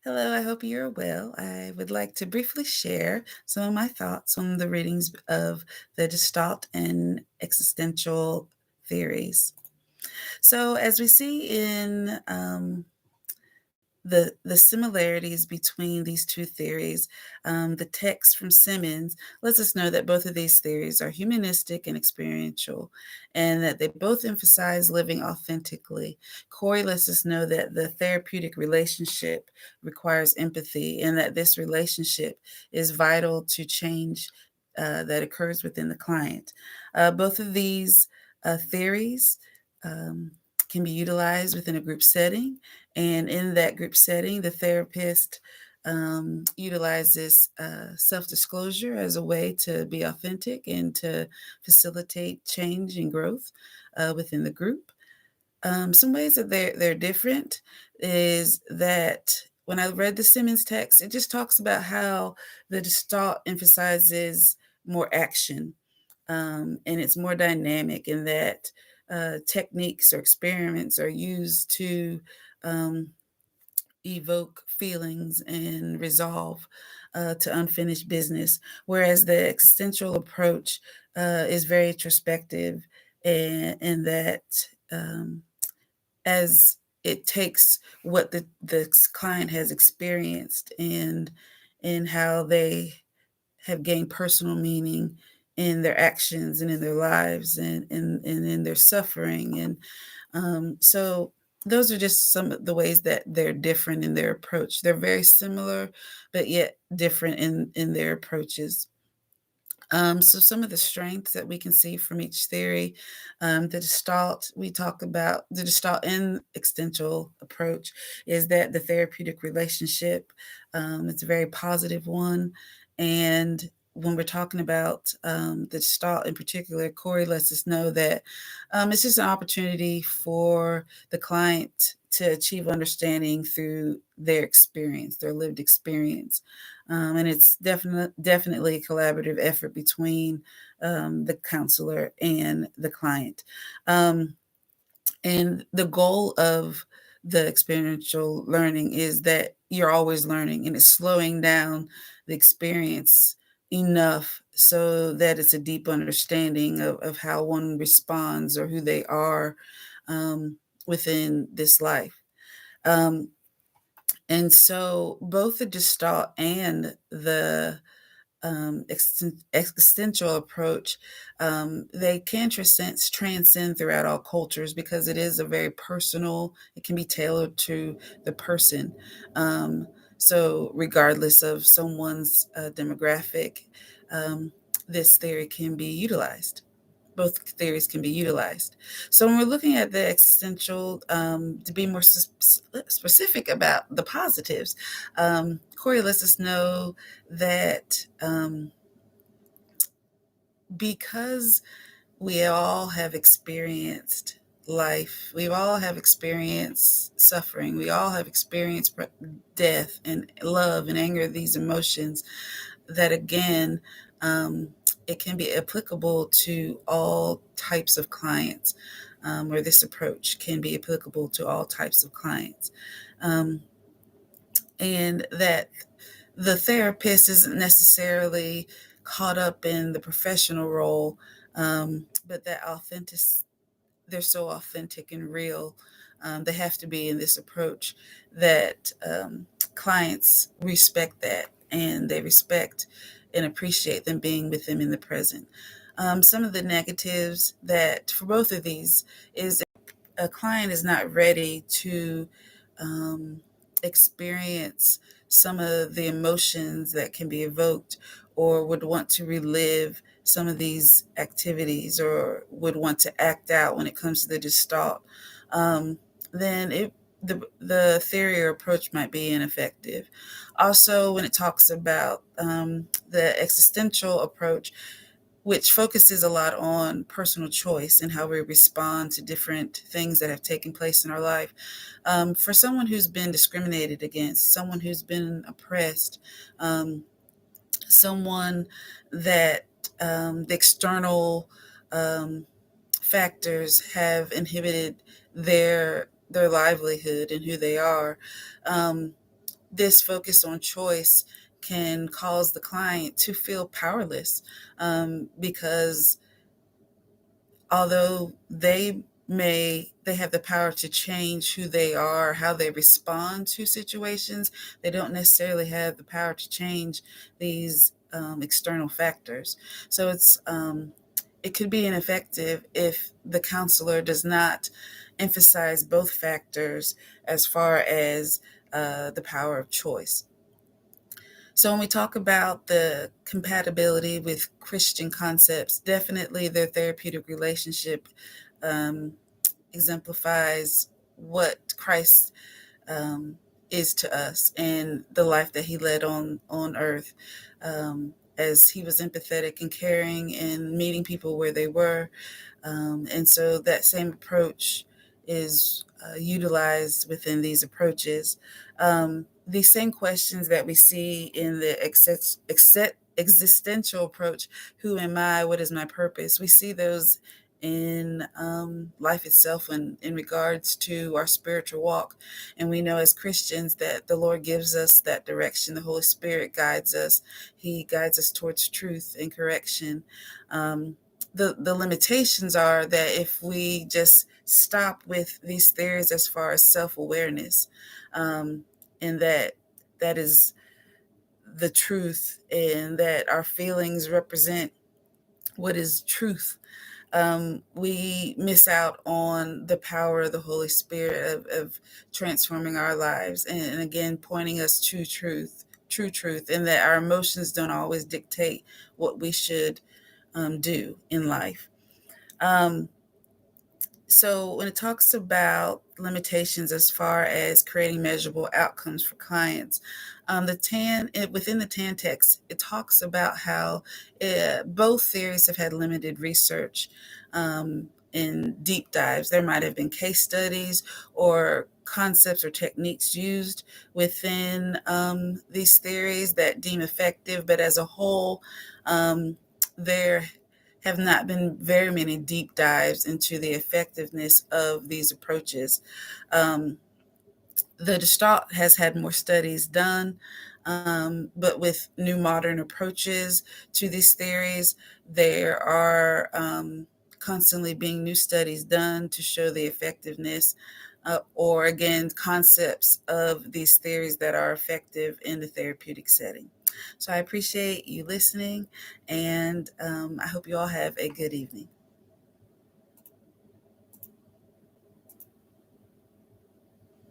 Hello, I hope you're well. I would like to briefly share some of my thoughts on the readings of the Gestalt and existential theories. So, as we see in the similarities between these two theories, the text from Simmons lets us know that both of these theories are humanistic and experiential, and that they both emphasize living authentically. Corey lets us know that the therapeutic relationship requires empathy, and that this relationship is vital to change that occurs within the client. Both of these theories um, can be utilized within a group setting, and in that group setting, the therapist utilizes self disclosure as a way to be authentic and to facilitate change and growth within the group. Some ways that they're different is that when I read the Simmons text, it just talks about how the Gestalt emphasizes more action, and it's more dynamic in that techniques or experiments are used to um, evoke feelings and resolve to unfinished business, whereas the existential approach is very introspective and that as it takes what the client has experienced and how they have gained personal meaning in their actions and in their lives and in their suffering. And so those are just some of the ways that they're different in their approach. They're very similar, but yet different in their approaches. So some of the strengths that we can see from each theory, the Gestalt, we talk about the Gestalt and existential approach is that the therapeutic relationship, it's a very positive one. And when we're talking about the Gestalt in particular, Corey lets us know that it's just an opportunity for the client to achieve understanding through their experience, their lived experience. And it's definitely a collaborative effort between the counselor and the client. Um, and the goal of the experiential learning is that you're always learning and it's slowing down the experience enough so that it's a deep understanding of how one responds or who they are within this life. Um, and so both the Gestalt and the existential approach, they can transcend throughout all cultures because it is a very personal, it can be tailored to the person. Um, so, regardless of someone's demographic, um, this theory can be utilized. Both theories can be utilized. So when we're looking at the existential, to be more specific about the positives, Corey lets us know that because we all have experienced life, we all have experienced suffering, we all have experienced death and love and anger, these emotions, that again, it can be applicable to all types of clients, or this approach can be applicable to all types of clients. Um, and that the therapist isn't necessarily caught up in the professional role, but that they're so authentic and real. They have to be in this approach that clients respect that and they respect and appreciate them being with them in the present. Some of the negatives that for both of these is a client is not ready to um, experience some of the emotions that can be evoked or would want to relive some of these activities or would want to act out when it comes to the gestalt, then the theory or approach might be ineffective. Also, when it talks about the existential approach, which focuses a lot on personal choice and how we respond to different things that have taken place in our life. For someone who's been discriminated against, someone who's been oppressed, someone that the external um, factors have inhibited their livelihood and who they are. Um, this focus on choice can cause the client to feel powerless, because although they have the power to change who they are, how they respond to situations, they don't necessarily have the power to change these external factors. So it could be ineffective if the counselor does not emphasize both factors as far as the power of choice. So when we talk about the compatibility with Christian concepts, definitely their therapeutic relationship um, exemplifies what Christ is to us and the life that he led on earth, as he was empathetic and caring and meeting people where they were. And so that same approach is utilized within these approaches. These same questions that we see in the existential approach, who am I, what is my purpose, we see those in life itself and in regards to our spiritual walk. And we know as Christians that the Lord gives us that direction. The Holy Spirit guides us. He guides us towards truth and correction. The limitations are that if we just stop with these theories as far as self-awareness, and that is the truth, and that our feelings represent what is truth, we miss out on the power of the Holy Spirit of transforming our lives, and again pointing us to true truth, and that our emotions don't always dictate what we should do in life. Um, so when it talks about limitations as far as creating measurable outcomes for clients, within the TAN text, it talks about how both theories have had limited research in deep dives. There might have been case studies or concepts or techniques used within these theories that deem effective, but as a whole, there have not been very many deep dives into the effectiveness of these approaches. Um, the Gestalt has had more studies done, but with new modern approaches to these theories, there are constantly being new studies done to show the effectiveness, or again, concepts of these theories that are effective in the therapeutic setting. So I appreciate you listening, and I hope you all have a good evening.